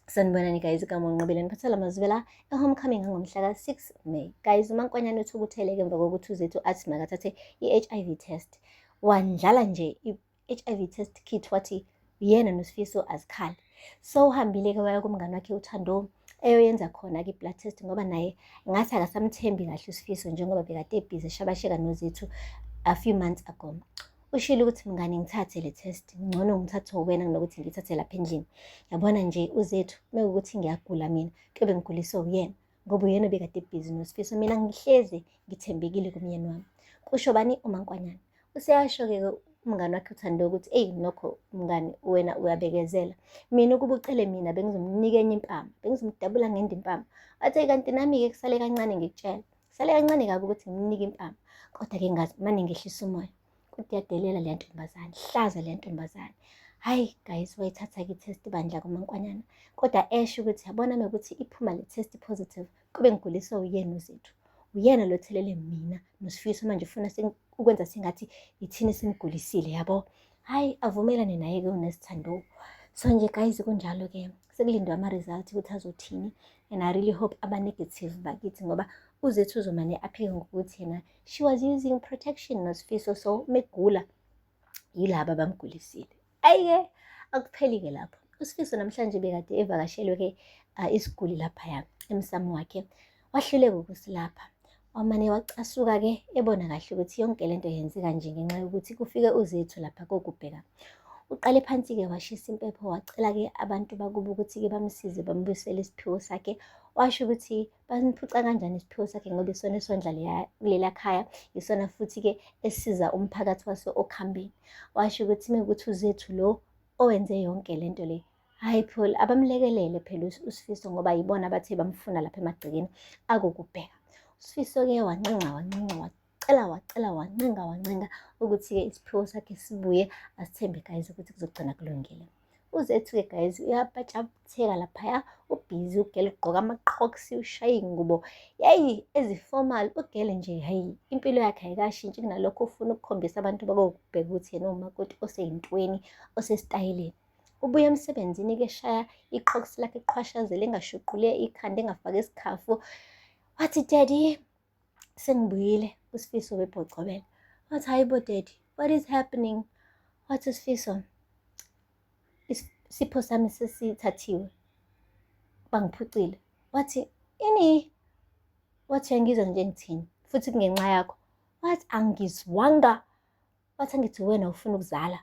Sanibonani guys, Nqobile niphathela amazwi la e-homecoming ngomhla ka-6 May. Guys, uMaNkwanyana uthukutheleke emva kokuthi uZethu athi makathathe i-HIV test. Wandlala nje i-HIV test kit wathi yena noSifiso azikhali. So uhambile-ke waya kumngani wakhe uThando eyoyenza khona-ke i-blood test ngoba naye ngathi akasamthembi kahle uSifiso njengoba bekade ebhizi eshabasheka noZethu a few months ago. Ushilo ukuthi mngani ngithathe le test, ngcono ngithathe wena kunokuthi ngithathe lapha endlini. Yabona nje uZethu mekuwukuthi ngiyagula mina, kuyobe ngiguliswa uyena ngoba uyena obekade ebhizi noSifiso, mina ngihlezi ngithembekile kumyeni wami. Kusho bani uMaNkwanyana? Useyasho-ke umngani wakhe uThando ukuthi eyi nokho mngani wena uyabekezela. Mina ukuba ucele mina bengizomnika enye impama, bengizomdabula ngende impama. Wathi kanti nami-ke kusale kancane ngikutshela. Kusale kancane kabi ukuthi ngimnike impama. Kodwa-ke ngazi mane ngehlisa umoya. Yadelela le ntombazane, hlaza le ntombazane. Hayi guys, wayithatha-ke i-test bandla kuMaNkwanyana. Kodwa esho ukuthi yabona mekuthi iphuma le test positive, kube ngiguliswa uyena uZethu. Uyena lo thelele mina noSifiso manje ufuna ukwenza sengathi ithini simgulisile yabo. Hayi avumelane naye-ke uNesithando. So nje guys kunjalo-ke sekulindwe ama-result ukuthi azothini, and I really hope aba-negative bakithi ngoba uZethu uzomane aphike ngokuthi yena she was using protection noSifiso, so megula yilaba bamgulisile. Ayi-ke akupheli-ke lapho. uSifiso namhlanje bekade evakashelwe-ke isiguli laphaya emsamo wakhe, wahluleka ukusilapha. Wamane wacasuka-ke ebona kahle ukuthi yonke lento yenzeka nje ngenxa yokuthi kufike uZethu lapha kokubheka. Uqale phansi-ke washisa impepho, wacela-ke abantu bakubo ukuthi-ke bamsize bambuyisele isiphiwo sakhe. Washo ukuthi bamphuca kanjani isiphiwo sakhe ngoba isona esondla kulela khaya, isona futhi-ke esiza umphakathi wase okhambeni. Washo ukuthi mekuthi uZethu lo owenze yonke lento le, hayi phela abamlekelele phela uSifiso ngoba yibona abathe bamfuna lapha emagcekeni akokubheka. uSifiso-ke wancenga wancenga ukuthi-ke isiphiwo sakhe sibuye, asithembe guys ukuthi kuzogcina kulungile. uZethu-ke guys uyapatshatheka laphaya, ubhizi ugele ugqoka ama-crocs, ushaya iy'ngubo yayi ezi-formal. Ugele nje hayi impilo yakhe ayikashintshi kunalokho ufuna ukukhombisa abantu bakokubheka ukuthi yena umakoti oseyintweni, osesitayeleni. Ubuye emsebenzini-ke eshaya i-crocs lakhe eqhwashazela, engashuqule ikhanda, engafake isikhafu. Wathi daddy sengibuyile. uSifiso webhocobela wathi hayibo daddy, what is happening? Wathi uSifiso isipho sami sesithathiwe, bangiphucile. Wathi ini? Wathi uyangizwa nje ngithini futhi kungenxa yakho? Wathi angizwanga. Wathi angithi wena ufuna ukuzala?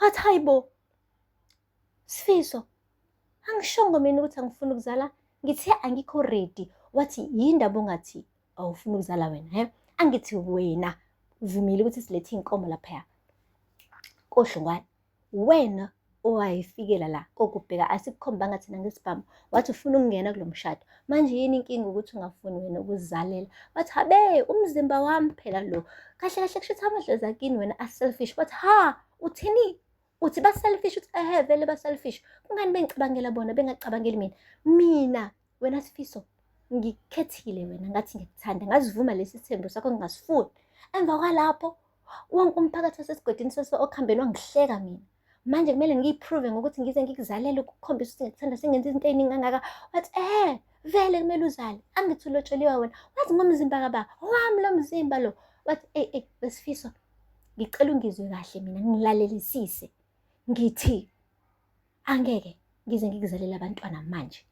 Wathi hayibo Sifiso, angishongo mina ukuthi angifuni ukuzala, ngithe angikho ready. Wathi yindaba ongathi awufuni ukuzala wena, angithi wena uvumile ukuthi silethe iy'nkomo laphaya kohlongwane, wena owayifikela la kokubheka asikukhombanga thina ngesibhamu, wathi ufuna ukungena kulo mshado. Manje yini inkinga ukuthi ungafuni wena ukuzizalela? Wathi habe umzimba wami phela lo, kahle kahle kusho ukuthi amadlozi akini wena a-selfish. Wathi ha uthini? Uthi ba-selfish? Uthi ehe vele ba-selfish. Kungani bengicabangela bona bengacabangeli mina? Mina wena Sifiso ngikukhethile wena, ngathi ngikuthanda, ngazivuma lesi sithembu sakho ngingasifuni. Emva kwalapho wonke umphakathi wasesigodini okuhambeni wangihleka mina. Manje kumele ngiyiprove ngokuthi ngize ngikuzalele ukukhombisa ukuthi ngikuthanda sengenza izinto ey'ningi kangaka. Wathi vele kumele uzale, angithi ulotsholiwe wena. Wathi ngomzimba kaba wami lo mzimba lo. Wathi Sifiso ngicela ungizwe kahle mina, ngilalelisise. Ngithi angeke ngize ngikuzalela abantwana manje,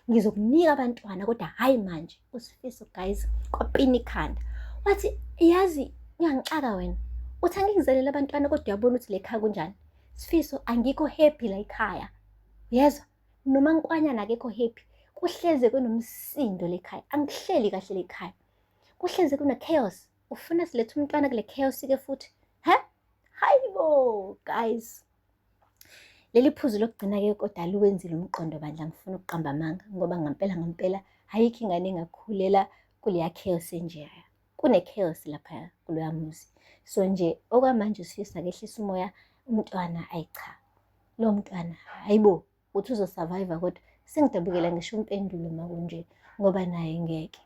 ngizokunika abantwana kodwa hhayi manje. uSifiso guys kwapina ikhanda. Wathi yazi uyangixaka wena, uthi angikuzalela abantwana kodwa uyabona ukuthi le khaya kunjani? Sifiso angikho happy la ekhaya, uyezwa? noMaNkwanyana akekho happy, kuhleze kunomsindo le khaya, angihleli kahle le khaya, kuhleze kuna-chaos. Ufuna silethe umntwana kule chaos-ke futhi hayibo guys. Leli phuzu lokugcina-ke kodwa aluwenzile umqondo bandla, ngifuna ukuqamba amanga ngoba ngampela ayikho ingane engakhulela kuleya chaos enjeya. Kune-chaos laphaya kuloya muzi. So nje okwamanje uSifiso akehlisa umoya, umntwana ayicha lo mntwana hayibo uthi uzosurvive kodwa sengidabukela ngisho impendulo makunje ngoba naye ngeke.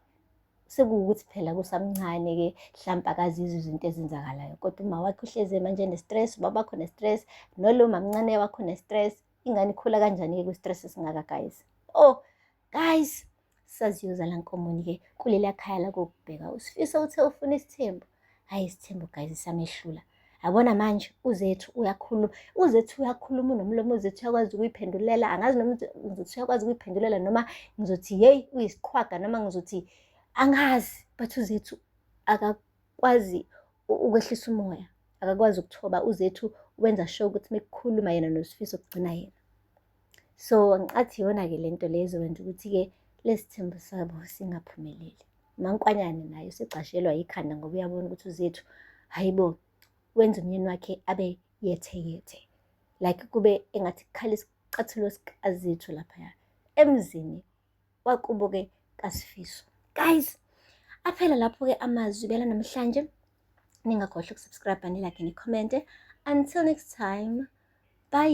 Sekuwukuthi phela kusamncane-ke hlampe akazizwa izinto ezenzakalayo, kodwa uma wakhe uhleze manje ne-stress, ubaba wakho ne-stress, nolo mamncane wakho ne-stress. Ingane ikhula kanjani-ke kwi-stress esingaka guys? Guys, saziyoza la nkomoni-ke kuleliya khaya la kokubheka uSifiso uthe ufuna isithembu. Hhayi isithembu guys samehlula. Yabona manje uZethu uyakhuluma unomlomo, uZethu uyakwazi ukuyiphendulela. Angazi noma uZethu uyakwazi ukuyiphendulela noma ngizothi yeyi uyisiqhwaga noma ngizothi angazi, but uZethu akakwazi ukwehlisa umoya, akakwazi ukuthoba. uZethu wenza sure ukuthi mekukhuluma yena noSifiso kugcina yena. So ngicathi iyona-ke lento le ezokwenza ukuthi-ke lesithembu sabo singaphumeleli. Mankwanyane naye usecashelwa ikhanda ngoba uyabona ukuthi uZethu hayibo wenza umyeni wakhe abe yethe like kube engathi kukhala isicathulo sikaZethu laphaya emzini wakubo-ke kaSifiso. Guys, aphela lapho-ke amazwi bela namhlanje. Ningakhohlwa ukusubscribe, nilike, nikhomente. Until next time, bye.